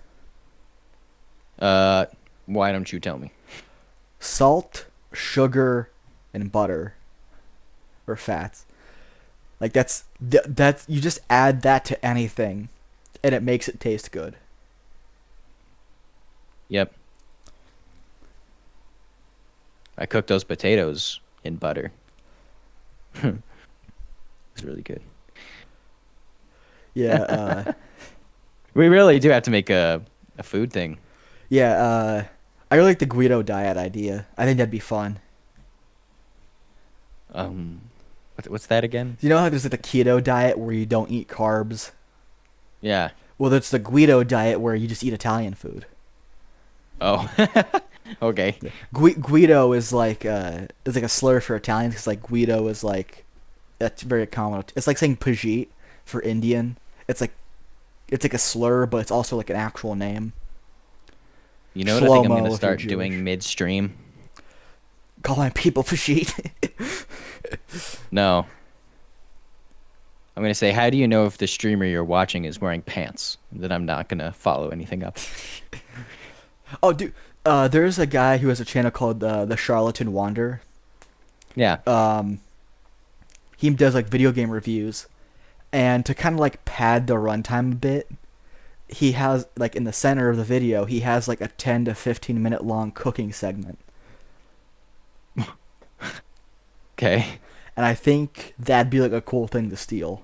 uh, why don't you tell me? Salt, sugar, and butter, or fats. Like that's you just add that to anything, and it makes it taste good. Yep. I cooked those potatoes in butter. It's really good. Yeah, We really do have to make a food thing. yeah. I really like the Guido diet idea. I think that'd be fun. Um, what's that again? You know how there's like the keto diet where you don't eat carbs? Yeah. Well, there's the Guido diet where you just eat Italian food. Oh. Okay. Guido is like a slur for Italians, because like Guido is like that's very common. It's like saying Pajit for Indian. It's like a slur, but it's also like an actual name. You know what I think I'm Shlomo, gonna if you're start Jewish. doing midstream? Calling people Pajit. No. I'm gonna say, how do you know if the streamer you're watching is wearing pants? Then I'm not gonna follow anything up. Oh, dude. There's a guy who has a channel called the Charlatan Wander. Yeah. He does like video game reviews, and to kind of like pad the runtime a bit, he has like in the center of the video, he has like a 10 to 15 minute long cooking segment. Okay. And I think that'd be like a cool thing to steal.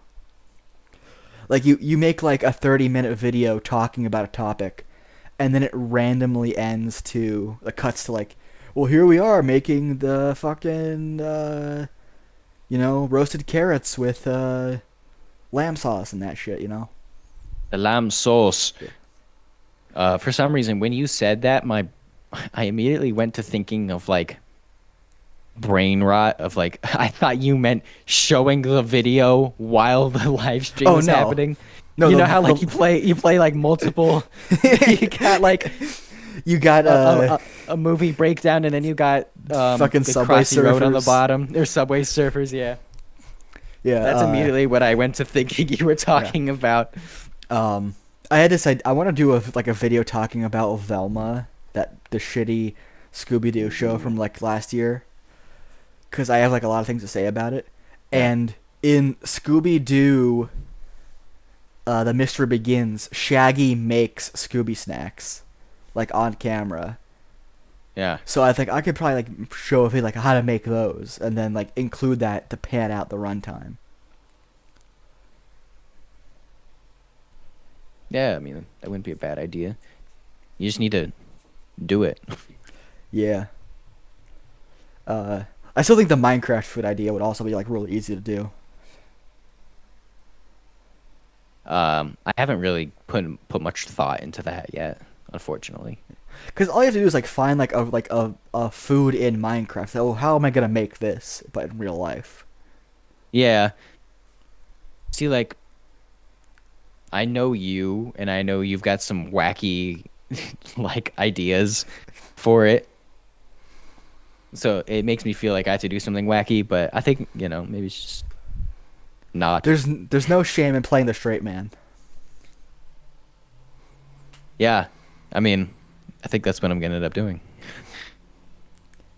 Like you make like a 30-minute video talking about a topic, and then it randomly ends to like cuts to like, well, here we are making the fucking roasted carrots with lamb sauce and that shit, The lamb sauce. Yeah. For some reason, when you said that, I immediately went to thinking of like brain rot of like I thought you meant showing the video while the live stream Oh was no, happening. no, You know how like the you play like multiple you got like you got a movie breakdown and then you got fucking the Subway Crossy Road on the Surfers. bottom. There's Subway Surfers, yeah. Yeah, That's immediately what I went to thinking you were yeah. talking about. Um, I had decided I want to do a video talking about Velma, the shitty Scooby Doo show from like last year, because I have like a lot of things to say about it. Yeah. And in Scooby Doo, the mystery begins. Shaggy makes Scooby snacks, like on camera. Yeah. So I think I could probably like show a video like how to make those, and then like include that to pad out the runtime. Yeah, I mean, that wouldn't be a bad idea. You just need to do it. Yeah. I still think the Minecraft food idea would also be like really easy to do. I haven't really put much thought into that yet, unfortunately. Because all you have to do is like find like a food in Minecraft. So how am I gonna make this, but in real life? Yeah. See, like, I know you, and I know you've got some wacky, like, ideas for it. So it makes me feel like I have to do something wacky, but I think, maybe it's just not. There's no shame in playing the straight man. Yeah. I mean, I think that's what I'm gonna end up doing.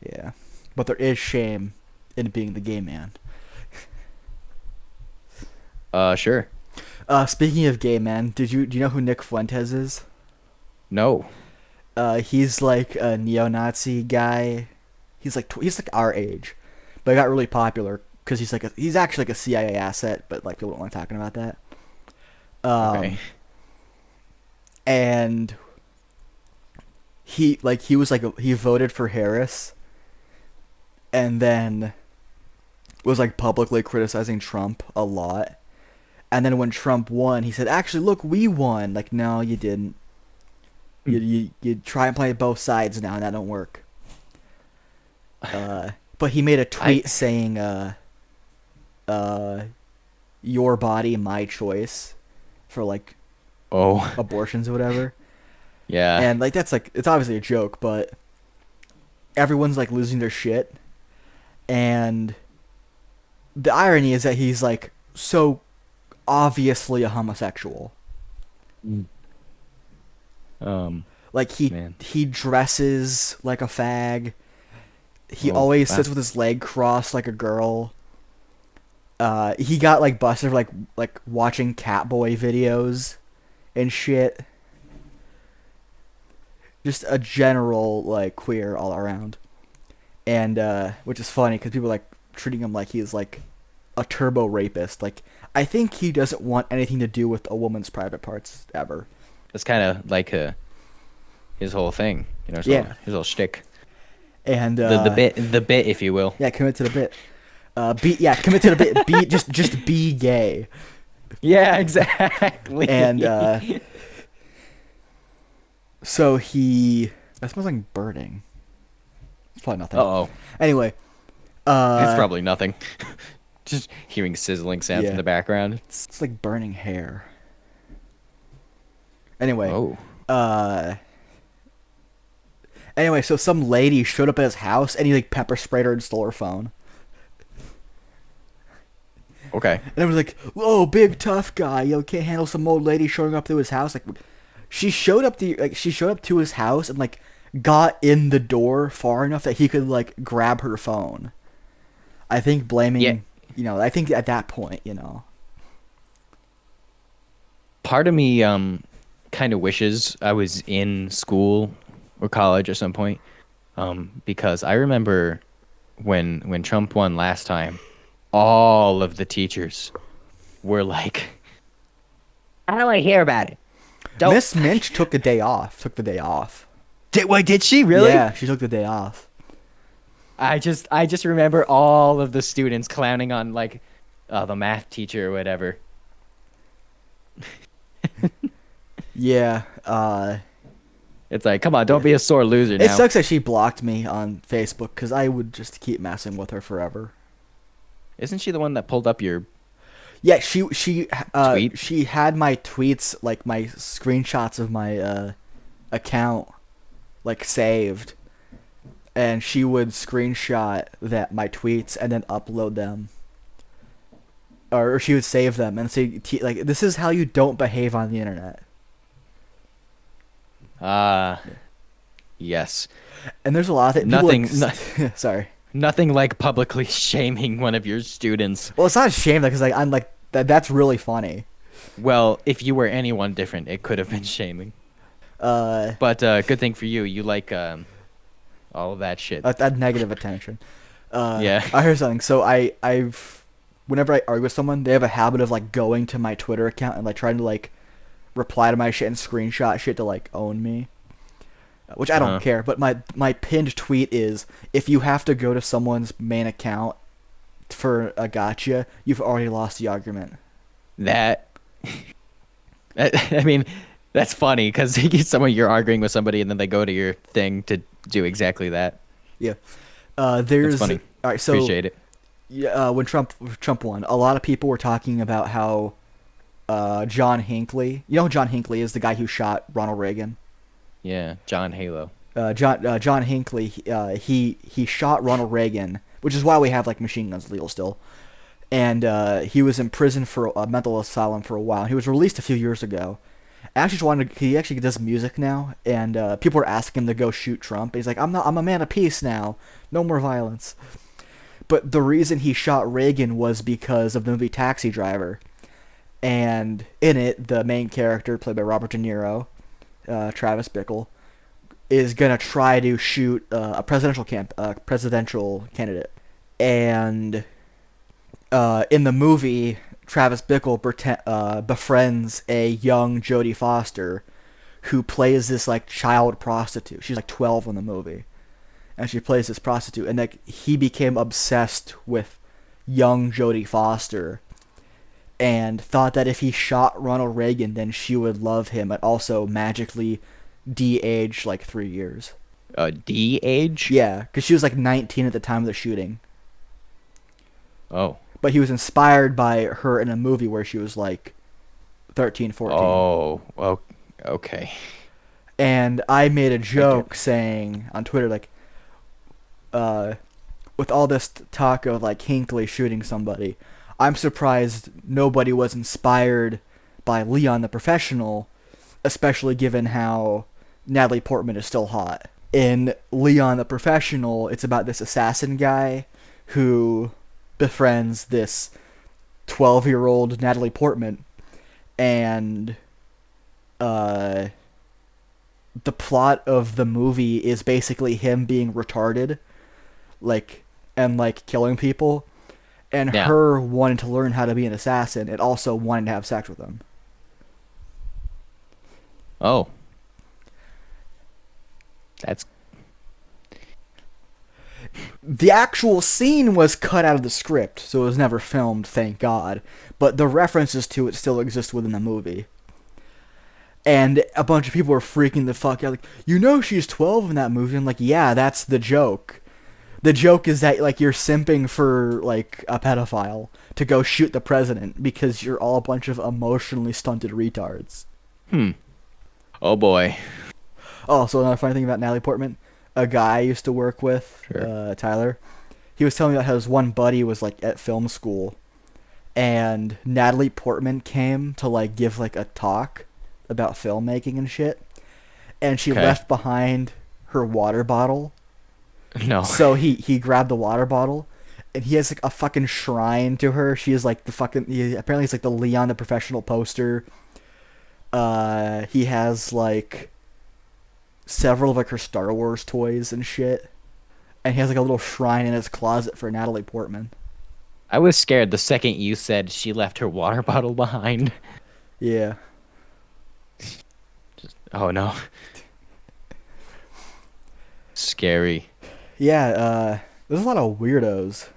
Yeah, but there is shame in being the gay man. Sure. Speaking of gay men, do you know who Nick Fuentes is? No. He's like a neo-Nazi guy. He's like our age, but he got really popular because he's actually like a CIA asset, but like people don't like talking about that. Okay. And he voted for Harris, and then was like publicly criticizing Trump a lot. And then when Trump won, he said, "Actually, look, we won." Like, no, you didn't. You try and play both sides now, and that don't work. But he made a tweet saying, "Your body, my choice," for like Oh, abortions or whatever. yeah. And like that's like it's obviously a joke, but everyone's like losing their shit. And the irony is that he's like so obviously a homosexual. Um, Like man. he dresses like a fag. He Oh, always wow. sits with his leg crossed like a girl. He got like busted for like watching Catboy videos and shit. Just a general like queer all around. And which is funny because people are, like treating him like he's like a turbo rapist. Like I think he doesn't want anything to do with a woman's private parts ever. That's kind of like his whole thing, Yeah. his whole shtick. And The bit, if you will. yeah, commit to the bit. Commit to the bit. Be just be gay. Yeah, exactly. And so that smells like burning. It's probably nothing. Uh-oh. Anyway, It's probably nothing. Just hearing sizzling sounds Yeah. in the background. it's like burning hair. Anyway, Oh. uh anyway, so some lady showed up at his house and he like pepper sprayed her and stole her phone. Okay. And I was like, "Oh, big tough guy, can't handle some old lady showing up to his house." Like, she showed up to his house and like got in the door far enough that he could like grab her phone. I think blaming, Yeah. I think at that point, Part of me kind of wishes I was in school or college at some point. Because I remember when Trump won last time, all of the teachers were like, "I don't want to hear about it. Don't." Miss Minch took a day off. Took the day off. Did she really? Yeah, she took the day off. I just remember all of the students clowning on like the math teacher or whatever. Yeah. It's like, come on, don't be a sore loser It now. sucks that she blocked me on Facebook because I would just keep messing with her forever. Isn't she the one that pulled up your Yeah, she tweet? she had my tweets, like my screenshots of my account, like saved, and she would screenshot that my tweets and then upload them, or she would save them and say like, "This is how you don't behave on the internet." Ah, yes. And there's a lot of people Nothing, no, like, sorry. nothing like publicly shaming one of your students. Well, it's not a shame because like I'm like that. That's really funny. Well, if you were anyone different, it could have been shaming. Uh, But good thing for you, you like all of that shit. that negative attention. Yeah. I heard something. So I've whenever I argue with someone, they have a habit of like going to my Twitter account and like trying to like reply to my shit and screenshot shit to like own me, which I don't Uh-huh. care. But my pinned tweet is, if you have to go to someone's main account for a gotcha, you've already lost the argument. That, I mean, that's funny because someone you're arguing with somebody and then they go to your thing to do exactly that. Yeah. That's There's funny. all right. So Appreciate it. yeah, when Trump won, a lot of people were talking about how John Hinckley. You know who John Hinckley is, the guy who shot Ronald Reagan. Yeah, John Halo. John Hinckley. He shot Ronald Reagan, which is why we have like machine guns legal still. And he was in prison for a mental asylum for a while. He was released a few years ago. He actually does music now, and people are asking him to go shoot Trump. He's like, I'm a man of peace now. No more violence. But the reason he shot Reagan was because of the movie Taxi Driver. And in it, the main character, played by Robert De Niro, Travis Bickle, is gonna try to shoot a presidential candidate. And in the movie, Travis Bickle befriends a young Jodie Foster, who plays this like child prostitute. She's like 12 in the movie, and she plays this prostitute. And like he became obsessed with young Jodie Foster, and thought that if he shot Ronald Reagan, then she would love him, and also magically de-age like 3 years. D age? Yeah, because she was like 19 at the time of the shooting. Oh. But he was inspired by her in a movie where she was like 13, 14. Oh. Well, okay. And I made a I joke get. saying on Twitter, like, with all this talk of like Hinckley shooting somebody, I'm surprised nobody was inspired by Leon the Professional, especially given how Natalie Portman is still hot. In Leon the Professional, it's about this assassin guy who befriends this 12-year-old Natalie Portman, and the plot of the movie is basically him being retarded, like, and like killing people, and Yeah. her wanting to learn how to be an assassin and also wanting to have sex with him. Oh. That's The actual scene was cut out of the script, so it was never filmed, thank God, but the references to it still exist within the movie. And a bunch of people were freaking the fuck out, like, you know she's 12 in that movie. I'm like, yeah, that's the joke. The joke is that like you're simping for like a pedophile to go shoot the president because you're all a bunch of emotionally stunted retards. oh boy. Oh, so another funny thing about Natalie Portman, a guy I used to work with, Sure. Tyler, he was telling me about how his one buddy was like at film school, and Natalie Portman came to like give like a talk about filmmaking and shit, and she Okay. left behind her water bottle. No. So he grabbed the water bottle, and he has like a fucking shrine to her. She is like the fucking apparently it's like the Leon the Professional poster. He has like several of like her Star Wars toys and shit, and he has like a little shrine in his closet for Natalie Portman. I was scared the second you said she left her water bottle behind. Yeah, Oh no. Scary. yeah. There's a lot of weirdos.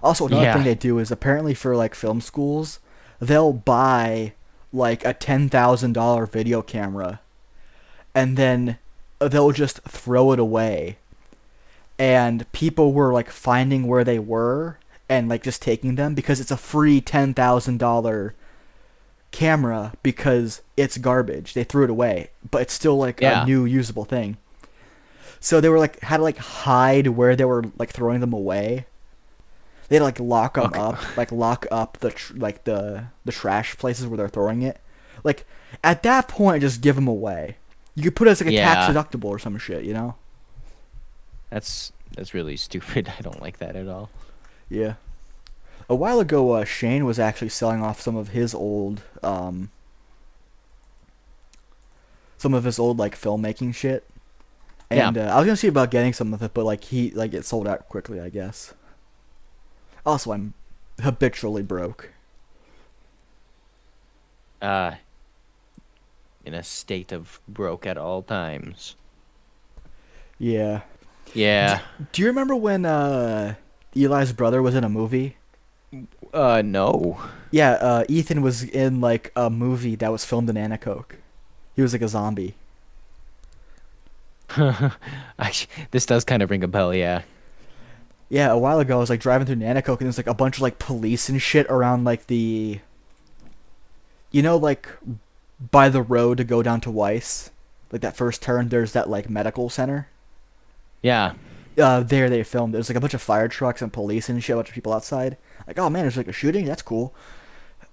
Also, another thing Yeah. they do is apparently for like film schools, they'll buy like a $10,000 video camera, and then they'll just throw it away. And people were like finding where they were and like just taking them because it's a free $10,000 camera because it's garbage. They threw it away, but it's still like a Yeah. new usable thing. So they were like had to like hide where they were like throwing them away. They had to like lock them Okay. up, like lock up like the trash places where they're throwing it. Like at that point, just give them away. You could put it as like a tax Yeah. deductible or some shit, you know? That's really stupid. I don't like that at all. Yeah. A while ago, Shane was actually selling off some of his old like filmmaking shit, Yeah. and I was gonna see about getting some of it, but like he like it sold out quickly, I guess. Also, I'm habitually broke. Uh, in a state of broke at all times. Yeah. Yeah. Do you remember when Eli's brother was in a movie? No. Yeah, Ethan was in like a movie that was filmed in Anacoke. He was like a zombie. This does kind of ring a bell, yeah. Yeah, a while ago I was like driving through Nanacoke and there's like a bunch of like police and shit around like the like by the road to go down to Weiss, like that first turn. There's that like medical center. Yeah. There they filmed. There's like a bunch of fire trucks and police and shit, a bunch of people outside. Like, oh man, there's like a shooting. That's cool.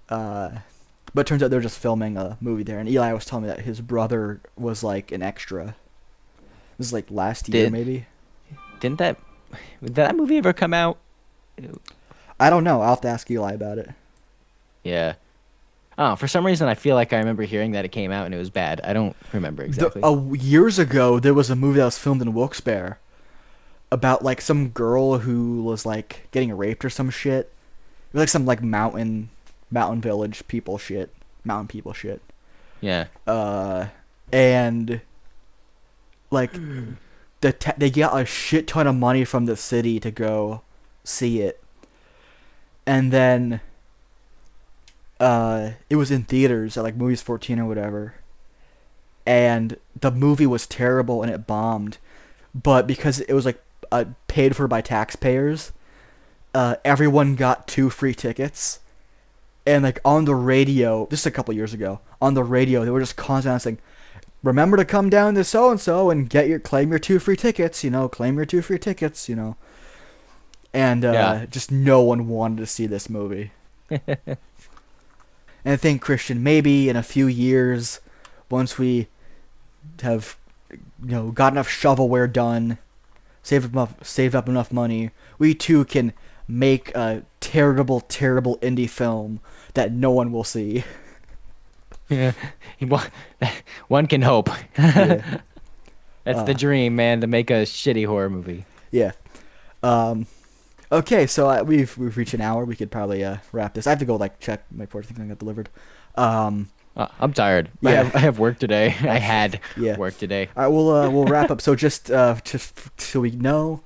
Uh, but it turns out they're just filming a movie there. And Eli was telling me that his brother was like an extra. This is like last year, Did maybe. didn't that did that movie ever come out? I don't know. I'll have to ask Eli about it. Yeah. Oh, for some reason I feel like I remember hearing that it came out and it was bad. I don't remember exactly. Years ago, there was a movie that was filmed in Wilkes-Barre about like some girl who was like getting raped or some shit. It was like some like mountain village people shit, mountain people shit. Yeah. And like they got a shit ton of money from the city to go see it, and then it was in theaters at like Movies 14 or whatever, and the movie was terrible and it bombed, but because it was like paid for by taxpayers, everyone got 2 free tickets. And like on the radio, this is a couple years ago, on the radio they were just constantly saying, "Remember to come down to so and so and claim your 2 free tickets. Claim your 2 free tickets. And Yeah. just no one wanted to see this movie. And I think, Christian, maybe in a few years, once we have got enough shovelware done, saved up enough money, we too can make a terrible, terrible indie film that no one will see. Yeah. One one can hope. Yeah. That's the dream, man, to make a shitty horror movie. Yeah. Um, okay, so we've reached an hour. We could probably wrap this. I have to go like check my port. I think I got delivered. Um, I'm tired. Yeah. I have work today. I had Yeah. work today. All right, we'll wrap up. So just so we know,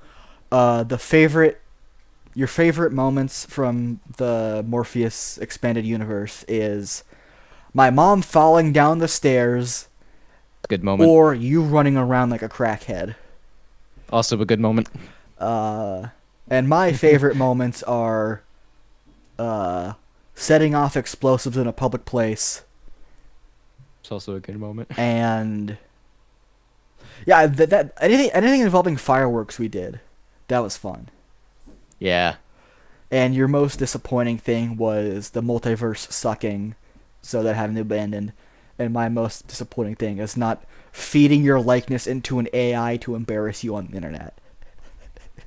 your favorite moments from the Morpheus expanded universe is my mom falling down the stairs Good moment. or you running around like a crackhead. Also a good moment. And my favorite moments are setting off explosives in a public place It's also a good moment. and yeah, that anything involving fireworks we did. That was fun. Yeah. And your most disappointing thing was the multiverse sucking, so that having to abandon. And my most disappointing thing is not feeding your likeness into an AI to embarrass you on the internet.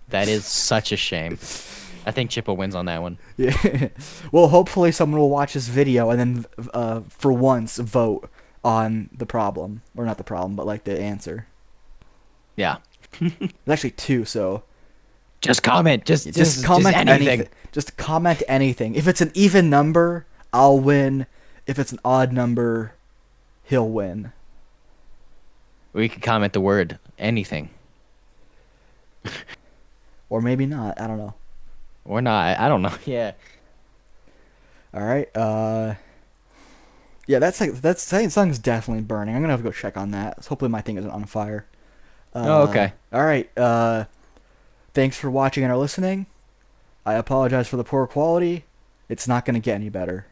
That is such a shame. I think Chippo wins on that one. Yeah. Well, hopefully someone will watch this video and then, for once, vote on the problem, or not the problem, but like the answer. Yeah. There's actually two, so Just comment. just Just comment anything. anything. Just comment anything. If it's an even number, I'll win. If it's an odd number, he'll win. We could comment the word anything Or maybe not. I don't know. or not. I don't know. Yeah. All right. Yeah, that song's definitely burning. I'm gonna have to go check on that. Hopefully my thing isn't on fire. Oh, okay. All right. Thanks for watching and or listening. I apologize for the poor quality. It's not gonna get any better.